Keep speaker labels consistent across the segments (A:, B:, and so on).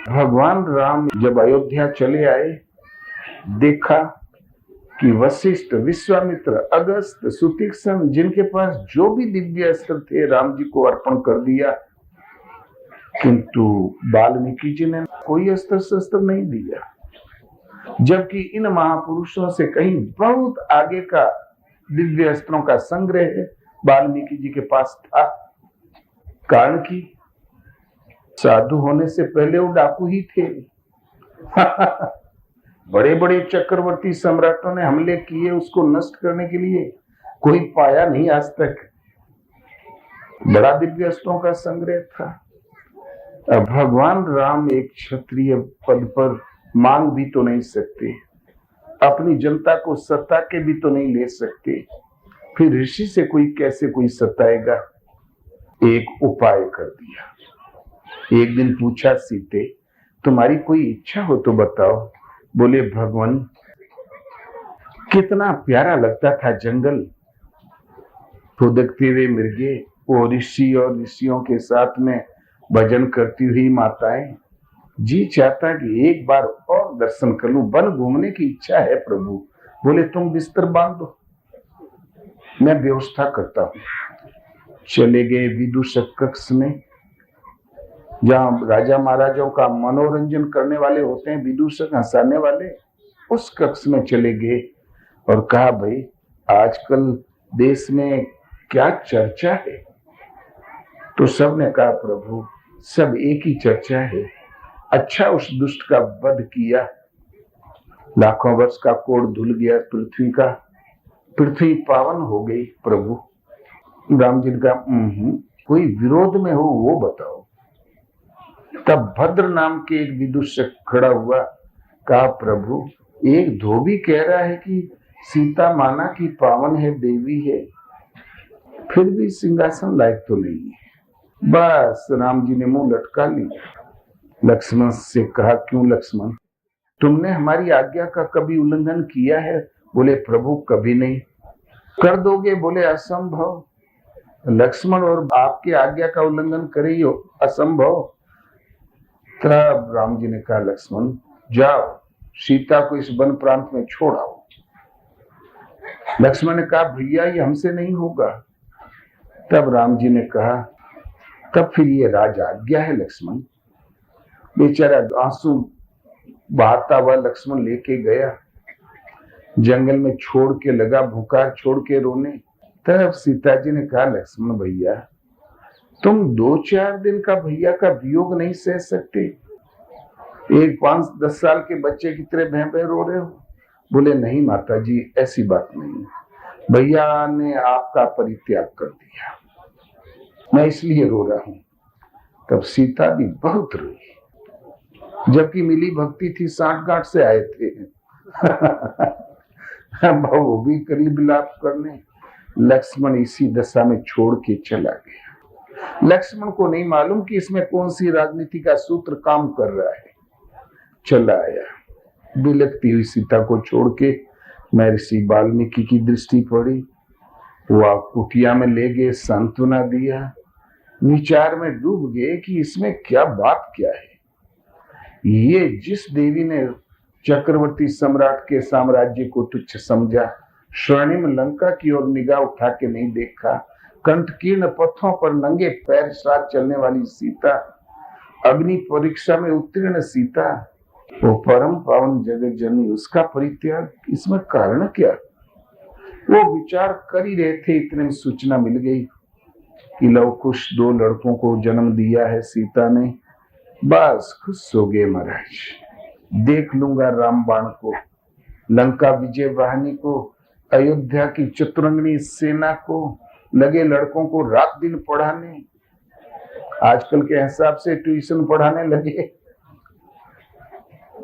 A: भगवान राम जब अयोध्या चले आए, देखा कि वशिष्ठ, विश्वामित्र, अगस्त, सुतीक्ष्ण, जिनके पास जो भी दिव्य अस्त्र थे राम जी को अर्पण कर दिया, किंतु वाल्मीकि जी ने कोई अस्त्र शस्त्र नहीं दिया, जबकि इन महापुरुषों से कहीं बहुत आगे का दिव्य अस्त्रों का संग्रह वाल्मीकि जी के पास था। कारण कि साधु होने से पहले वो डाकू ही थे। बड़े बड़े चक्रवर्ती सम्राटों ने हमले किए उसको नष्ट करने के लिए, कोई पाया नहीं आज तक। बड़ा दिव्य अस्त्रों का संग्रह था। अब भगवान राम एक क्षत्रिय पद पर मांग भी तो नहीं सकते, अपनी जनता को सत्ता के भी तो नहीं ले सकते, फिर ऋषि से कोई कैसे कोई सताएगा। एक उपाय कर दिया। एक दिन पूछा, सीते तुम्हारी कोई इच्छा हो तो बताओ। बोले, भगवान कितना प्यारा लगता था जंगल, फुदकते हुए मृगे, वो ऋषि और ऋषियों के साथ में भजन करती हुई माताएं। जी चाहता कि एक बार और दर्शन कर लूं, वन घूमने की इच्छा है प्रभु। बोले, तुम बिस्तर बांध दो, मैं व्यवस्था करता हूं। चले गए विदूषक कक्ष में, जहां राजा महाराजाओं का मनोरंजन करने वाले होते हैं, विदूषक हंसाने वाले, उस कक्ष में चले गए और कहा, भाई आजकल देश में क्या चर्चा है? तो सबने कहा, प्रभु सब एक ही चर्चा है, अच्छा उस दुष्ट का वध किया, लाखों वर्ष का कोढ़ धुल गया पृथ्वी का, पृथ्वी पावन हो गई। प्रभु राम जी का कोई विरोध में हो वो बताओ। तब भद्र नाम के एक विदूषक खड़ा हुआ, कहा, प्रभु एक धोबी कह रहा है कि सीता माना की पावन है, देवी है, फिर भी सिंहासन लायक तो नहीं है। बस राम जी ने मुंह लटका लिया। लक्ष्मण से कहा, क्यों लक्ष्मण, तुमने हमारी आज्ञा का कभी उल्लंघन किया है? बोले, प्रभु कभी नहीं। कर दोगे? बोले, असंभव। लक्ष्मण और आपकी आज्ञा का उल्लंघन करे ही असंभव। तब राम जी ने कहा, लक्ष्मण जाओ, सीता को इस वन प्रांत में छोड़ आओ। लक्ष्मण ने कहा, भैया ये हमसे नहीं होगा। तब राम जी ने कहा, तब फिर ये राज आज्ञा है लक्ष्मण। बेचारा आंसू बहाता हुआ लक्ष्मण लेके गया, जंगल में छोड़ के लगा, भूखा छोड़ के रोने। तब सीता जी ने कहा, लक्ष्मण भैया तुम 2-4 दिन का भैया का वियोग नहीं सह सकते? एक 5-10 साल के बच्चे की तरह भैं भैं रो रहे हो? बोले, नहीं माता जी ऐसी बात नहीं, भैया ने आपका परित्याग कर दिया, मैं इसलिए रो रहा हूं। तब सीता भी बहुत रोई, जबकि मिली भक्ति थी, साठ-गांठ से आए थे। वो भी करीब विलाप करने। लक्ष्मण इसी दशा में छोड़ के चला गया। लक्ष्मण को नहीं मालूम कि इसमें कौन सी राजनीति का सूत्र काम कर रहा है। चला आया, बिलखती हुई सीता को छोड़ के महर्षि वाल्मीकि की दृष्टि पड़ी, वो कुटिया में ले गए, सांत्वना दिया, विचार में डूब गए कि इसमें क्या बात क्या है। ये जिस देवी ने चक्रवर्ती सम्राट के साम्राज्य को तुच्छ समझा, स्वर्णिम लंका की ओर निगाह उठा के नहीं देखा, कंठकीर्ण पथों पर नंगे पैर साथ चलने वाली सीता, अग्नि परीक्षा में उत्तीर्ण सीता, वो परम पावन जगत जननी, उसका परित्याग, इसमें कारण क्या? वो विचार कर ही रहे थे, इतने में सूचना मिल गई कि लवकुश 2 लड़कों को जन्म दिया है सीता ने। बस खुश हो गए महाराज, देख लूंगा राम बाण को, लंका विजय वाहिनी को, अयोध्या की चतुरंगनी सेना को, लगे लड़कों को रात दिन पढ़ाने, आजकल के हिसाब से ट्यूशन पढ़ाने लगे।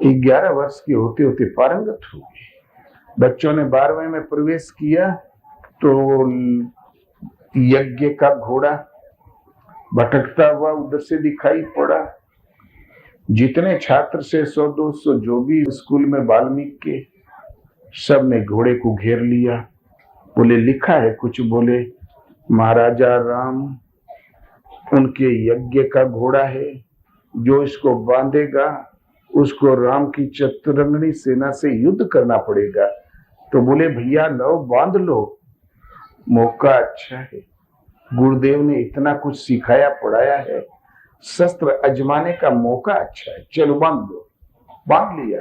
A: 11 वर्ष के होते होते पारंगत हो गए। बच्चों ने 12वें में प्रवेश किया तो यज्ञ का घोड़ा भटकता हुआ उधर से दिखाई पड़ा। जितने छात्र से 100-200 जो भी स्कूल में वाल्मीकि के, सब ने घोड़े को घेर लिया। बोले, लिखा है कुछ? बोले, महाराजा राम उनके यज्ञ का घोड़ा है, जो इसको बांधेगा उसको राम की चतुरंगनी सेना से युद्ध करना पड़ेगा। तो बोले भैया लो बांध लो, मौका अच्छा है, गुरुदेव ने इतना कुछ सिखाया पढ़ाया है, शस्त्र अजमाने का मौका अच्छा है, चलो बांध दो। बांध लिया।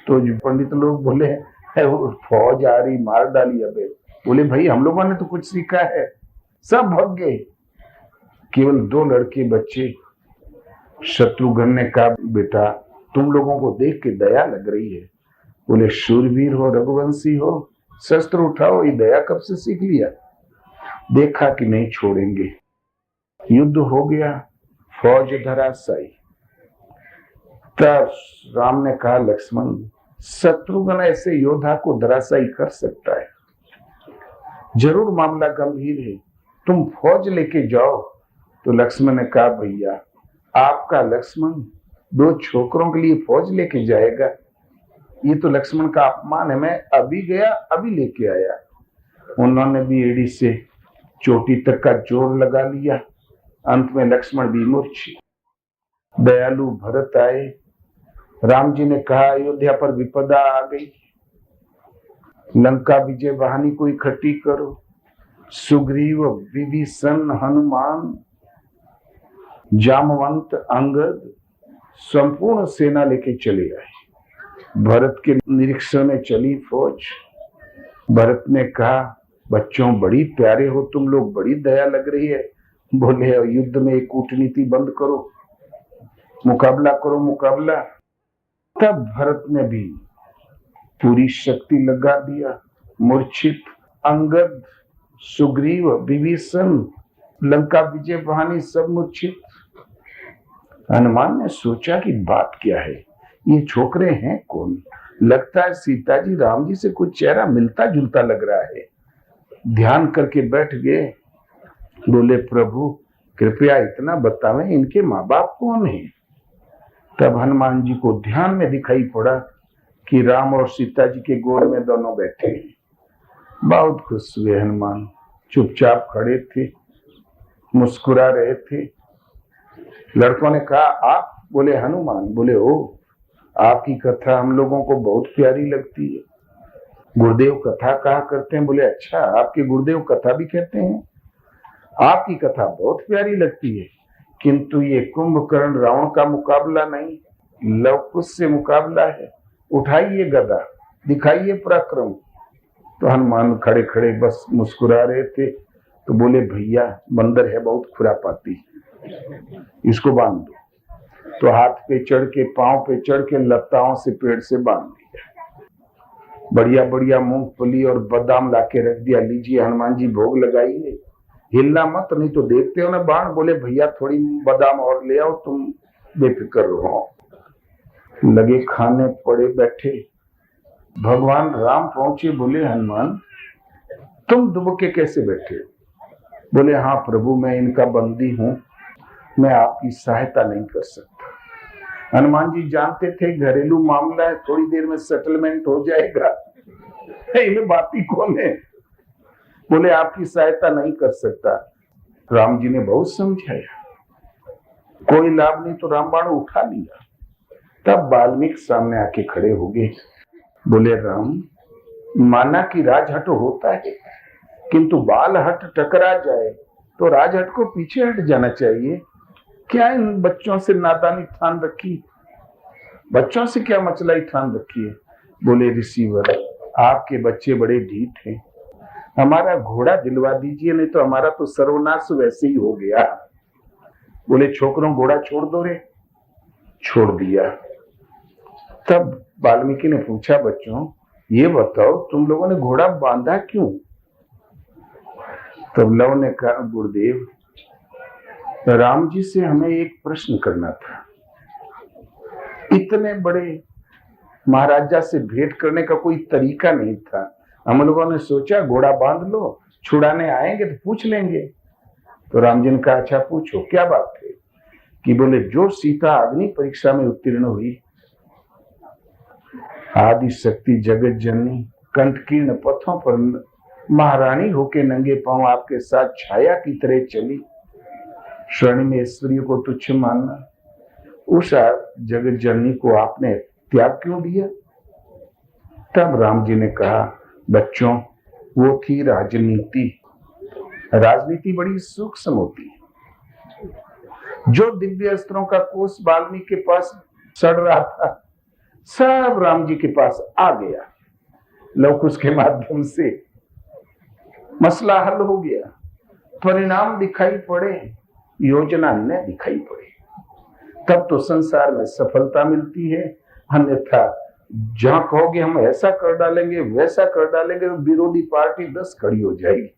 A: तो पंडित लोग बोले वो फौज आ रही मार डाली। अबे बोले भाई हम लोगों ने तो कुछ सीखा है। सब भाग गए, केवल 2 लड़के बच्चे। शत्रुघ्न ने कहा बेटा तुम लोगों को देख के दया लग रही है। बोले शूरवीर हो रघुवंशी हो, शस्त्र उठाओ, ये दया कब से सीख लिया? देखा कि नहीं छोड़ेंगे। युद्ध हो गया, फौज धराशायी। तब राम ने कहा लक्ष्मण शत्रुघ्न ऐसे योद्धा को धराशायी कर सकता है, जरूर मामला गंभीर है, तुम फौज लेके जाओ। तो लक्ष्मण ने कहा भैया आपका लक्ष्मण 2 छोकरों के लिए फौज लेके जाएगा, ये तो लक्ष्मण का अपमान है। मैं अभी गया अभी लेके आया। उन्होंने भी एड़ी से चोटी तक का जोर लगा लिया। अंत में लक्ष्मण भी मूर्छित। दयालु भरत आए। राम जी ने कहा अयोध्या पर विपदा आ गई, लंका विजय वाहिनी को इकट्ठी करो। सुग्रीव विभीषण हनुमान जामवंत अंगद संपूर्ण सेना लेके चले आए। भरत के निरीक्षण में चली फौज। भरत ने कहा बच्चों बड़ी प्यारे हो तुम लोग, बड़ी दया लग रही है। बोले युद्ध में एक कूटनीति बंद करो, मुकाबला करो मुकाबला। तब भरत ने भी पूरी शक्ति लगा दिया। मूर्छित अंगद सुग्रीव विभीषण लंका विजय वाहिनी सब मूर्छित। हनुमान ने सोचा कि बात क्या है, ये छोकरे हैं कौन? लगता है सीता जी राम जी से कुछ चेहरा मिलता जुलता लग रहा है। ध्यान करके बैठ गए। बोले प्रभु कृपया इतना बतावें इनके माँ बाप कौन है? तब हनुमान जी को ध्यान में दिखाई पड़ा कि राम और सीता जी के गोद में दोनों बैठे हैं। बहुत खुश हुए हनुमान, चुपचाप खड़े थे, मुस्कुरा रहे थे। लड़कों ने कहा आप? बोले हनुमान। बोले ओ आपकी कथा हम लोगों को बहुत प्यारी लगती है, गुरुदेव कथा कहा करते हैं। बोले अच्छा आपके गुरुदेव कथा भी कहते हैं? आपकी कथा बहुत प्यारी लगती है, किंतु ये कुंभकर्ण रावण का मुकाबला नहीं, लव कुश से मुकाबला है। उठाइए गदा, दिखाइए पराक्रम। तो हनुमान खड़े खड़े बस मुस्कुरा रहे थे। तो बोले भैया बंदर है बहुत खुरापाती, इसको बांध दो। तो हाथ पे चढ़ के पांव पे चढ़ के लताओं से पेड़ से बांध दिया। बढ़िया बढ़िया मूंगफली और बादाम लाके रख दिया, लीजिए हनुमान जी भोग लगाइए, हिलना मत नहीं तो देखते हो ना बाण। बोले भैया थोड़ी बादाम और ले आओ, तुम बेफिक्र रहो। लगे खाने पड़े बैठे। भगवान राम पहुंचे। बोले हनुमान तुम दुबके कैसे बैठे? बोले हाँ प्रभु मैं इनका बंदी हूं, मैं आपकी सहायता नहीं कर सकता। हनुमान जी जानते थे घरेलू मामला है, थोड़ी देर में सेटलमेंट हो जाएगा, इन्हें बाती कौन है। बोले आपकी सहायता नहीं कर सकता। राम जी ने बहुत समझाया, कोई लाभ नहीं तो रामबाण उठा लिया। तब वाल्मीकि सामने आके खड़े हो गए। बोले राम माना कि राजहट होता है, किंतु बाल हट टकरा जाए तो राजहट को पीछे हट जाना चाहिए। क्या इन बच्चों से नादानी ठान रखी, बच्चों से क्या मचलाई ठान रखी है? बोले ऋषिवर आपके बच्चे बड़े ढीठ हैं, हमारा घोड़ा दिलवा दीजिए, नहीं तो हमारा तो सर्वनाश वैसे ही हो गया। बोले छोकरों घोड़ा छोड़ दो रे। छोड़ दिया। तब वाल्मीकि ने पूछा बच्चों ये बताओ तुम लोगों ने घोड़ा बांधा क्यों? तब लव ने कहा गुरुदेव राम जी से हमें एक प्रश्न करना था, इतने बड़े महाराजा से भेंट करने का कोई तरीका नहीं था, हम लोगों ने सोचा घोड़ा बांध लो, छुड़ाने आएंगे तो पूछ लेंगे। तो राम जी ने कहा अच्छा पूछो क्या बात है? कि बोले जो सीता अग्नि परीक्षा में उत्तीर्ण हुई, आदि शक्ति जगत जननी कंटकीर्ण पथों पर महारानी होके नंगे पांव आपके साथ छाया की तरह चली, श्रेणी में ऐश्वर्य को तुच्छ मानना, उस जगत जननी को आपने त्याग क्यों दिया? तब राम जी ने कहा, बच्चों, वो थी राजनीति। राजनीति बड़ी सूक्ष्म होती है। जो दिव्य अस्त्रों का कोष वाल्मीकि के पास सड़ रहा था, सब राम जी के पास आ गया। लवकुश के माध्यम से मसला हल हो गया, परिणाम दिखाई पड़े, योजना न दिखाई पड़े, तब तो संसार में सफलता मिलती है। अन्यथा जहां कहोगे हम ऐसा कर डालेंगे, वैसा कर डालेंगे, तो विरोधी पार्टी 10 खड़ी हो जाएगी।